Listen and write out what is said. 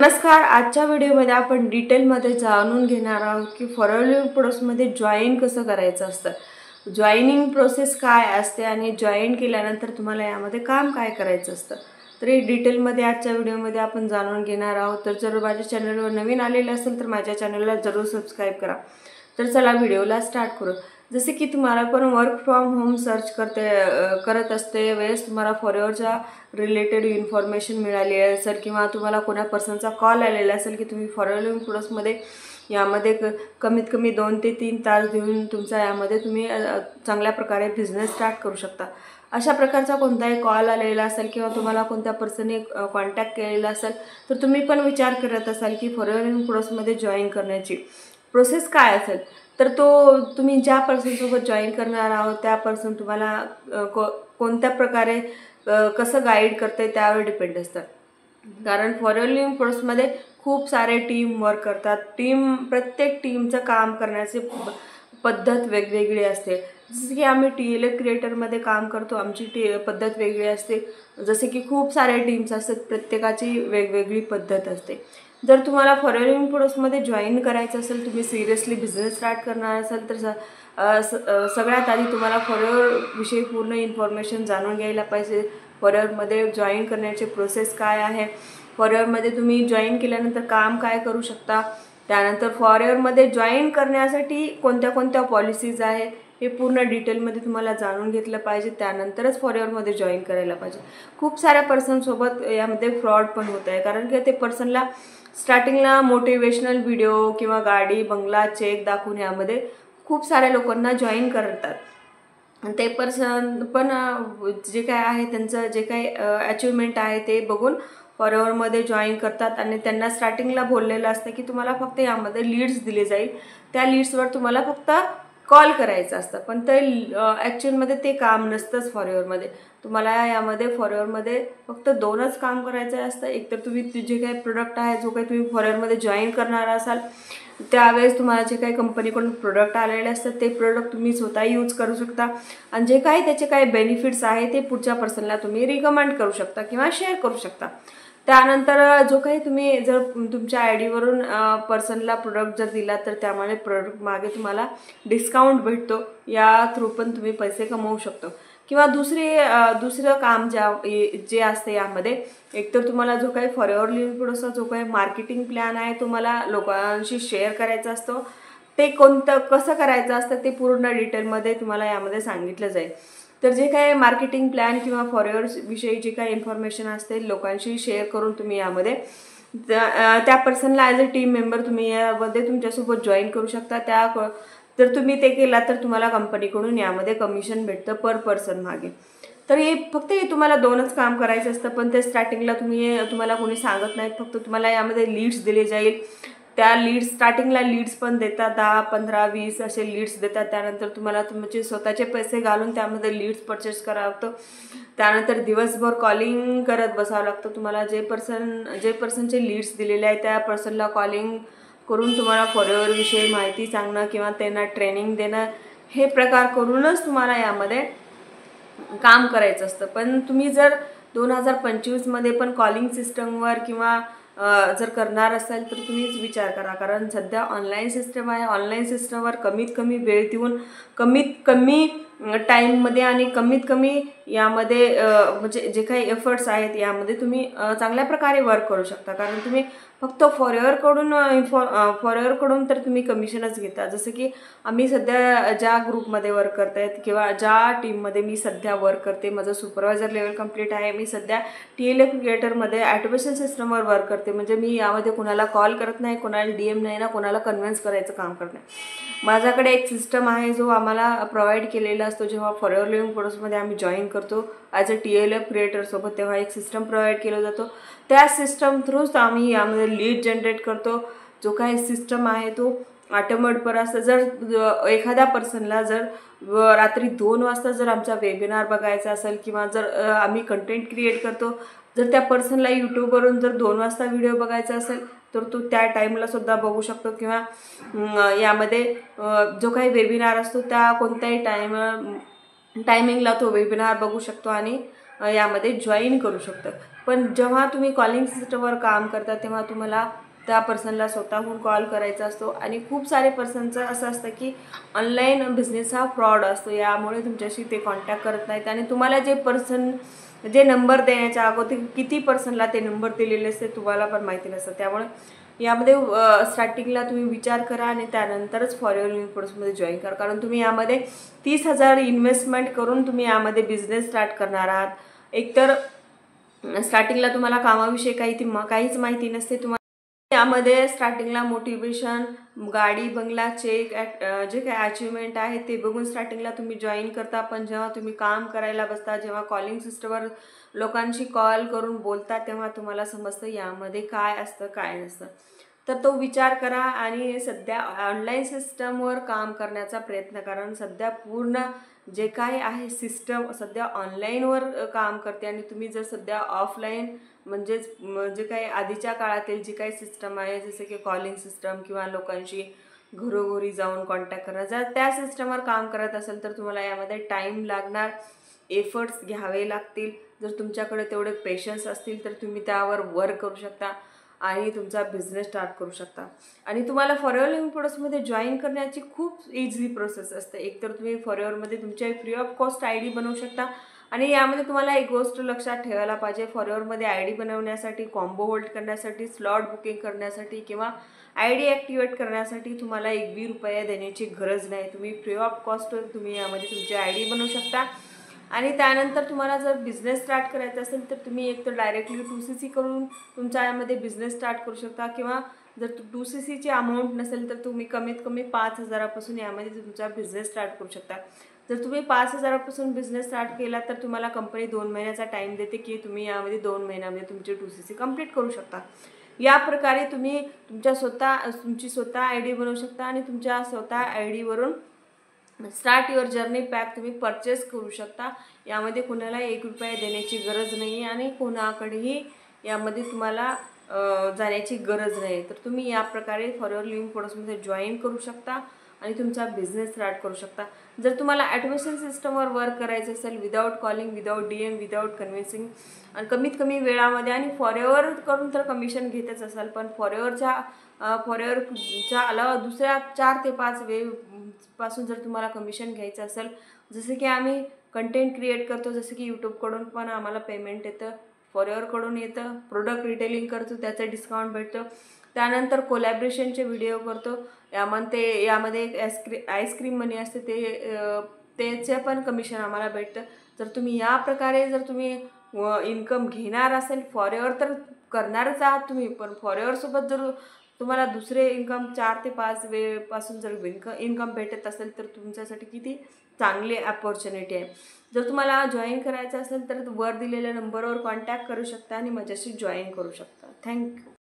नमस्कार. आजच्या व्हिडिओमध्ये आपण डिटेलमध्ये जाणून घेणार आहोत की फॉरवर्ड प्रोसेसमध्ये जॉईन कसं करायचं असतं. जॉईनिंग प्रोसेस काय असते आणि जॉईन केल्यानंतर तुम्हाला यामध्ये काम काय करायचं असतं. तर हे डिटेलमध्ये आजच्या व्हिडिओमध्ये आपण जाणून घेणार आहोत. तर जर माझ्या चॅनलवर नवीन आलेले असेल तर माझ्या चॅनलला जरूर सबस्क्राईब करा. तर चला व्हिडिओला स्टार्ट करू. जसे की तुम्हाला पण वर्क फ्रॉम होम सर्च करत असते वेळेस तुम्हाला फॉरवर्डच्या रिलेटेड इन्फॉर्मेशन मिळाली असेल किंवा तुम्हाला कोणा पर्सनचा कॉल आलेला असेल की तुम्ही फॉरवर्ड प्रोसेसमध्ये यामध्ये कमीत कमी 2 ते 3 तास देऊन तुमचा यामध्ये तुम्ही चांगल्या प्रकारे बिझनेस स्टार्ट करू शकता. अशा प्रकारचा कोणताही कॉल आलेला असेल किंवा तुम्हाला कोणत्या पर्सनने कॉन्टॅक्ट केलेला असेल तर तुम्ही पण विचार करत असाल की फॉरवर्ड प्रोसेसमध्ये जॉईन करण्याची प्रोसेस काय असेल. तर तुम्ही ज्या पर्सनसोबत जॉईन करणार आहोत त्या पर्सन तुम्हाला कोणत्या प्रकारे कसं गाईड करते त्यावर डिपेंड असतं. कारण फॉरवर्ड प्रोसेसमध्ये खूप सारे टीम वर्क करतात. प्रत्येक टीमचं काम करण्याची पद्धत वेगवेगळी असते. जसं की आम्ही TLF क्रिएटरमध्ये काम करतो, आमची पद्धत वेगळी असते. जसे की खूप सारे टीम्स असतात, प्रत्येकाची वेगवेगळी पद्धत असते. जर तुम्हाला फॉरवर्ड प्रोसेसमध्ये जॉईन करायचं असेल, तुम्ही सिरियसली बिझनेस स्टार्ट करणार असाल तर सगळ्यात आधी तुम्हाला फॉरवर्डविषयी पूर्ण इन्फॉर्मेशन जाणून घ्यायला पाहिजे. फॉरवर्डमध्ये जॉईन करण्याची प्रोसेस काय आहे, फॉरवर्डमध्ये तुम्ही जॉईन केल्यानंतर काम काय करू शकता, त्यानंतर फॉरवर्डमध्ये जॉईन करण्यासाठी कोणत्या कोणत्या पॉलिसीज आहेत हे पूर्ण डिटेलमध्ये तुम्हाला जाणून घेतलं पाहिजे. त्यानंतरच फॉरवर्डमध्ये जॉईन करायला पाहिजे. खूप साऱ्या पर्सनसोबत यामध्ये फ्रॉड पण होत आहे. कारण की ते पर्सनला स्टार्टिंगला मोटिवेशनल व्हिडिओ किंवा गाडी बंगला चेक दाखवून यामध्ये खूप साऱ्या लोकांना जॉईन करतात. ते पर्सन पण जे काय आहे त्यांचं जे काही अचिव्हमेंट आहे ते बघून फॉरवर्डमध्ये जॉईन करतात आणि त्यांना स्टार्टिंगला बोललेलं असतं की तुम्हाला फक्त यामध्ये लीड्स दिले जाईल, त्या लीड्सवर तुम्हाला फक्त कॉल करायचं असतं. पण ते ॲक्च्युअलमध्ये ते काम नसतंच. फॉरवर्डमध्ये तुम्हाला यामध्ये फॉरवर्डमध्ये फक्त 2च काम करायचं असतं. एकतर तुम्ही जे काही प्रोडक्ट आहे जो काही तुम्ही फॉरवर्डमध्ये जॉईन करणार असाल त्यावेळेस तुम्हाला जे काही कंपनीकडून प्रोडक्ट आलेले असतात ते प्रोडक्ट तुम्ही स्वतः यूज करू शकता आणि जे काही त्याचे काही बेनिफिट्स आहे ते पुढच्या पर्सनला तुम्ही रिकमेंड करू शकता किंवा शेअर करू शकता. त्यानंतर जो काही तुम्ही जर तुमच्या ID वरून पर्सनला प्रोडक्ट जर दिला तर त्यामुळे प्रोडक्ट मागे तुम्हाला डिस्काउंट भेटतो. या थ्रू पण तुम्ही पैसे कमवू शकतो. किंवा दुसरं काम जे असते यामध्ये एकतर तुम्हाला जो काही फॉरवर्ड प्रोसेस जो काही मार्केटिंग प्लॅन आहे तुम्हाला लोकांशी शेअर करायचा असतो. ते कसं करायचं असतं ते पूर्ण डिटेलमध्ये तुम्हाला यामध्ये सांगितलं जाईल. तर जे काही मार्केटिंग प्लॅन किंवा फॉरवर्डविषयी जे काही इन्फॉर्मेशन असते लोकांशी शेअर करून तुम्ही यामध्ये त्या पर्सनला ॲज अ टीम मेंबर तुम्ही यामध्ये तुमच्यासोबत जॉईन करू शकता. तर तुम्ही ते केला तर तुम्हाला कंपनीकडून यामध्ये कमिशन भेटतं पर पर्सन मागे. तर हे तुम्हाला 2च काम करायचं असतं. पण ते स्टार्टिंगला तुम्हाला कोणी सांगत नाहीत. फक्त तुम्हाला यामध्ये लीड्स दिले जाईल. त्या स्टार्टिंगला लीड्स पण देतात, 10, 15, 20 असे लीड्स देतात. त्यानंतर तुम्हाला तुमचे स्वतःचे पैसे घालून त्यामध्ये लीड्स परचेस करावं लागतं. त्यानंतर दिवसभर कॉलिंग करत बसावं लागतं. तुम्हाला जे पर्सनचे लीड्स दिलेले आहेत त्या पर्सनला कॉलिंग करून तुम्हाला फॉरवर्डविषयी माहिती सांगणं किंवा त्यांना ट्रेनिंग देणं हे प्रकार करूनच तुम्हाला यामध्ये काम करायचं असतं. पण तुम्ही जर 2025मध्ये पण कॉलिंग सिस्टमवर किंवा जर करणार असाल तर तुम्हीच विचार करा. कारण सध्या ऑनलाईन सिस्टम आहे. ऑनलाईन सिस्टमवर कमीत कमी वेळ देऊन कमीत कमी टाईममध्ये आणि कमीत कमी यामध्ये म्हणजे जे काही एफर्ट्स आहेत यामध्ये तुम्ही चांगल्या प्रकारे वर्क करू शकता. कारण तुम्ही फक्त फॉरवर्डकडून तर तुम्ही कमिशनच घेता. जसं की आम्ही सध्या ज्या ग्रुपमध्ये वर्क करत आहेत किंवा ज्या टीममध्ये मी सध्या वर्क करते, माझं सुपरवायझर लेवल कंप्लीट आहे. मी सध्या TLF क्रिएटरमध्ये ॲटोमेशन सिस्टमवर वर्क करते. म्हणजे मी यामध्ये कोणाला कॉल करत नाही, कोणाला DM नाही ना, कोणाला कन्व्हिन्स करायचं काम करत नाही. माझ्याकडे एक सिस्टम आहे जो आम्हाला प्रोव्हाइड केलेला असतो. जेव्हा फॉरवर्ड प्रोसेसमध्ये आम्ही जॉईन करतो ॲज अ TLF क्रिएटरसोबत तेव्हा एक सिस्टम प्रोव्हाइड केला जातो. त्या सिस्टम थ्रूच आम्ही यामध्ये लीड जनरेट करतो. जो काही सिस्टम आहे तो ऑटोमेट असतं. जर एखाद्या पर्सनला जर रात्री 2 वाजता जर आमचा वेबिनार बघायचा असेल किंवा जर आम्ही कंटेंट क्रिएट करतो, जर त्या पर्सनला यूट्यूबवरून जर 2 वाजता व्हिडिओ बघायचा असेल तर तो त्या टाईमला सुद्धा बघू शकतो. किंवा यामध्ये जो काही वेबिनार असतो त्या कोणत्याही टायमिंगला तो वेबिनार बघू शकतो आणि यामध्ये जॉईन करू शकता. पण जेव्हा तुम्ही कॉलिंग सिस्टमवर काम करता तेव्हा तुम्हाला त्या पर्सनला स्वतःहून कॉल करायचा असतो आणि खूप सारे पर्सनचं असं असतं की ऑनलाईन बिझनेस हा फ्रॉड असतो. यामुळे तुमच्याशी ते कॉन्टॅक्ट करत नाहीत आणि तुम्हाला जे नंबर देण्याच्या अगोदर किती पर्सनला ते नंबर दिलेले असते तुम्हाला पण माहिती नसतं. त्यामुळे यामध्ये स्टार्टिंगला तुम्ही विचार करा आणि त्यानंतरच फॉर युअर कोर्समध्ये जॉईन करा. कारण तुम्ही यामध्ये 30,000 इन्व्हेस्टमेंट करून तुम्ही यामध्ये बिझनेस स्टार्ट करणार आहात. एकतर स्टार्टिंगला तुम्हाला कामाविषयी काहीच माहिती नसते. तुम्हाला यामध्ये स्टार्टिंगला मोटिवेशन, गाडी, बंगला, चेक, जे काही अचिव्हमेंट आहे ते बघून स्टार्टिंगला तुम्ही जॉईन करता. पण जेव्हा तुम्ही काम करायला बसता, जेव्हा कॉलिंग सिस्टमवर लोकांशी कॉल करून बोलता, तेव्हा तुम्हाला समजतं यामध्ये काय असतं काय नसतं. तर तो विचार करा आणि सध्या ऑनलाईन सिस्टमवर काम करण्याचा प्रयत्न करा. कारण सध्या पूर्ण जे काय आहे सिस्टम सध्या ऑनलाईनवर काम करते आणि तुम्ही जर सध्या ऑफलाईन म्हणजेच जे काही आधीच्या काळातील जी काही सिस्टम आहे जसं की कॉलिंग सिस्टम किंवा लोकांशी घरोघरी जाऊन कॉन्टॅक्ट करणं, जर त्या सिस्टमवर काम करत असेल तर तुम्हाला यामध्ये टाईम लागणार, एफर्ट्स घ्यावे लागतील. जर तुमच्याकडे तेवढे पेशन्स असतील तर तुम्ही त्यावर वर्क करू शकता आणि तुमचा बिझनेस स्टार्ट करू शकता. आणि तुम्हाला फॉरएव्हर लिव्हिंग प्रोडक्ट्समध्ये जॉईन करण्याची खूप इझी प्रोसेस असते. एकतर तुम्ही फॉरएव्हरमध्ये तुमच्या फ्री ऑफ कॉस्ट ID बनवू शकता. आणि यामध्ये तुम्हाला एक गोष्ट लक्षात ठेवायला पाहिजे, फॉरएव्हरमध्ये ID बनवण्यासाठी, कॉम्बो होल्ड करण्यासाठी, स्लॉट बुकिंग करण्यासाठी किंवा ID ॲक्टिवेट करण्यासाठी तुम्हाला एक बी रुपया देण्याची गरज नाही. तुम्ही फ्री ऑफ कॉस्टवर तुम्ही यामध्ये तुमची ID बनवू शकता. आणि त्यानंतर तुम्हाला जर बिझनेस स्टार्ट करायचा असेल तर तुम्ही एकतर डायरेक्टली 2CC करून तुमच्या यामध्ये बिझनेस स्टार्ट करू शकता किंवा जर 2CCची अमाऊंट नसेल तर तुम्ही कमीत कमी 5,000पासून यामध्ये तुमचा बिझनेस स्टार्ट करू शकता. जर तुम्ही 5,000पासून बिझनेस स्टार्ट केला तर तुम्हाला कंपनी 2 महिन्याचा टाईम देते की तुम्ही यामध्ये 2 महिन्यामध्ये तुमची 2CC कंप्लीट करू शकता. या प्रकारे तुम्ही तुमची स्वतः ID बनवू शकता आणि तुमच्या स्वतः IDवरून स्टार्ट युअर जर्नी पॅक तुम्ही परचेस करू शकता. यामध्ये कोणाला 1 रुपया देण्याची गरज नाही आहे आणि कोणाकडेही यामध्ये तुम्हाला जाण्याची गरज नाही. तर तुम्ही या प्रकारे फॉरएव्हर लिव्हिंग प्रोडक्ट्समध्ये जॉईन करू शकता आणि तुमचा बिझनेस स्टार्ट करू शकता. जर तुम्हाला ऑटोमेशन सिस्टमवर वर्क करायचं असेल without calling, without DM, without convincing आणि कमीत कमी वेळामध्ये आणि फॉरएव्हर करून तर कमिशन घेतच असाल, पण फॉरएव्हरच्या अलावा दुसऱ्या 4 ते 5 पासून जर तुम्हाला कमिशन घ्यायचं असेल, जसं की आम्ही कंटेंट क्रिएट करतो, जसं की यूट्यूबकडून पण आम्हाला पेमेंट येतं, फॉरएव्हरकडून येतं, प्रोडक्ट रिटेलिंग करतो त्याचं डिस्काउंट भेटतो, त्यानंतर कोलॅबरेशनचे व्हिडिओ करतो, यामध्ये एक आईस्क्रीम मनी असते त्याचे पण कमिशन आम्हाला भेटतं. जर तुम्ही या प्रकारे जर तुम्ही इन्कम घेणार असेल, फॉरएव्हर तर करणारच आहात तुम्ही, पण फॉरएव्हरसोबत जर तुम्हाला दुसरे इन्कम 4 ते 5 वेळपासून जर इन्कम भेटत असेल तर तुमच्यासाठी किती चांगली अपॉर्च्युनिटी आहे. जर तुम्हाला जॉईन करायचं असेल तर वर दिलेल्या नंबरवर कॉन्टॅक्ट करू शकता आणि माझ्याशी जॉईन करू शकता. थँक्यू.